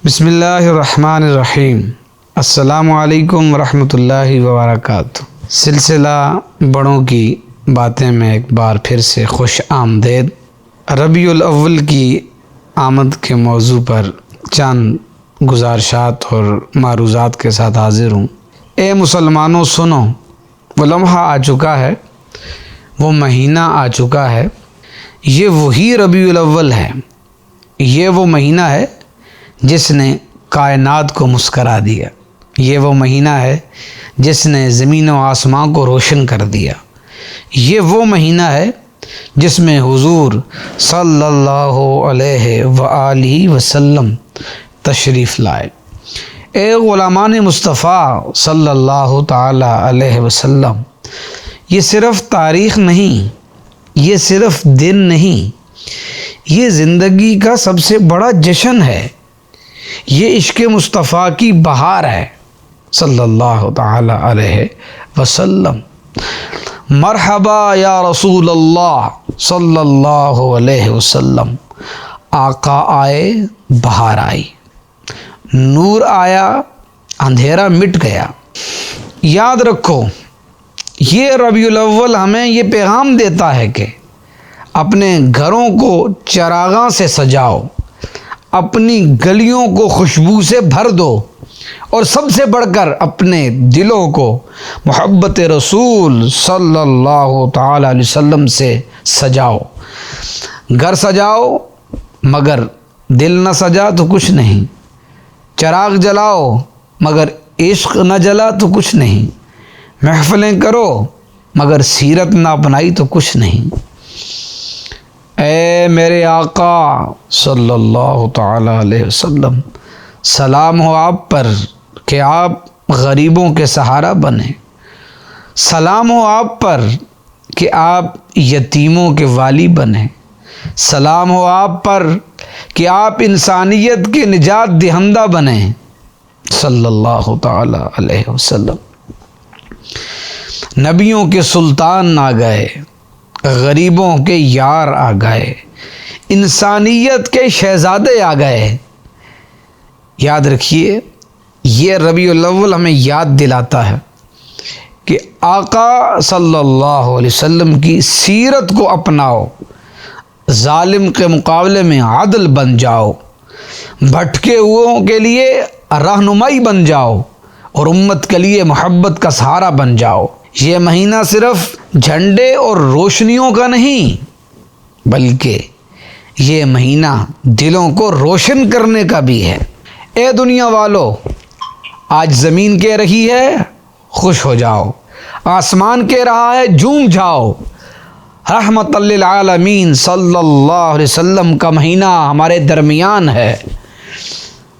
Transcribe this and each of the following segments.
بسم اللہ الرحمن الرحیم۔ السلام علیکم ورحمۃ اللہ وبرکاتہ۔ سلسلہ بڑوں کی باتیں میں ایک بار پھر سے خوش آمدید۔ ربیع الاول کی آمد کے موضوع پر چند گزارشات اور معروضات کے ساتھ حاضر ہوں۔ اے مسلمانوں سنو، وہ لمحہ آ چکا ہے، وہ مہینہ آ چکا ہے، یہ وہی ربیع الاول ہے، یہ وہ مہینہ ہے جس نے کائنات کو مسکرا دیا، یہ وہ مہینہ ہے جس نے زمین و آسمان کو روشن کر دیا، یہ وہ مہینہ ہے جس میں حضور صلی اللہ علیہ وآلہ وسلم تشریف لائے۔ اے غلامان مصطفیٰ صلی اللہ تعالی علیہ وسلم، یہ صرف تاریخ نہیں، یہ صرف دن نہیں، یہ زندگی کا سب سے بڑا جشن ہے، یہ عشق مصطفیٰ کی بہار ہے صلی اللہ تعالی علیہ وسلم۔ مرحبا یا رسول اللہ صلی اللہ علیہ وسلم، آقا آئے بہار آئی، نور آیا اندھیرا مٹ گیا۔ یاد رکھو، یہ ربیع الاول ہمیں یہ پیغام دیتا ہے کہ اپنے گھروں کو چراغاں سے سجاؤ، اپنی گلیوں کو خوشبو سے بھر دو، اور سب سے بڑھ کر اپنے دلوں کو محبت رسول صلی اللہ تعالی علیہ وسلم سے سجاؤ۔ گھر سجاؤ مگر دل نہ سجا تو کچھ نہیں، چراغ جلاؤ مگر عشق نہ جلا تو کچھ نہیں، محفلیں کرو مگر سیرت نہ اپنائی تو کچھ نہیں۔ اے میرے آقا صلی اللہ تعالی علیہ وسلم، سلام ہو آپ پر کہ آپ غریبوں کے سہارا بنے، سلام ہو آپ پر کہ آپ یتیموں کے والی بنے، سلام ہو آپ پر کہ آپ انسانیت کے نجات دہندہ بنے صلی اللہ تعالی علیہ وسلم۔ نبیوں کے سلطان آ گئے، غریبوں کے یار آ گئے، انسانیت کے شہزادے آ گئے۔ یاد رکھیے، یہ ربیع الاول ہمیں یاد دلاتا ہے کہ آقا صلی اللہ علیہ وسلم کی سیرت کو اپناؤ، ظالم کے مقابلے میں عدل بن جاؤ، بھٹکے ہوئوں کے لیے رہنمائی بن جاؤ، اور امت کے لیے محبت کا سہارا بن جاؤ۔ یہ مہینہ صرف جھنڈے اور روشنیوں کا نہیں، بلکہ یہ مہینہ دلوں کو روشن کرنے کا بھی ہے۔ اے دنیا والو، آج زمین کہہ رہی ہے خوش ہو جاؤ، آسمان کہہ رہا ہے جھوم جاؤ۔ رحمت للعالمین صلی اللہ علیہ وسلم کا مہینہ ہمارے درمیان ہے۔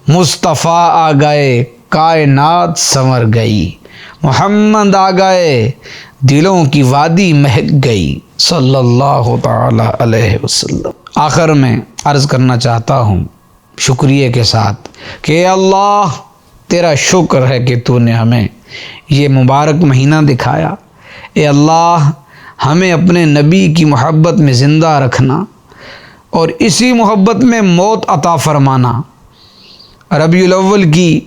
مصطفیٰ آ گئے، کائنات سنور گئی، محمد آ گئے، دلوں کی وادی مہک گئی صلی اللہ تعالی علیہ وسلم۔ آخر میں عرض کرنا چاہتا ہوں شکریہ کے ساتھ کہ اے اللہ، تیرا شکر ہے کہ تو نے ہمیں یہ مبارک مہینہ دکھایا۔ اے اللہ، ہمیں اپنے نبی کی محبت میں زندہ رکھنا اور اسی محبت میں موت عطا فرمانا۔ ربیع الاول کی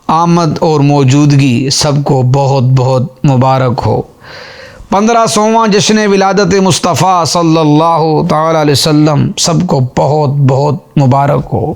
آمد اور موجودگی سب کو بہت بہت مبارک ہو۔ 1500واں جشن ولادت مصطفیٰ صلی اللہ تعالی علیہ وسلم سب کو بہت بہت مبارک ہو۔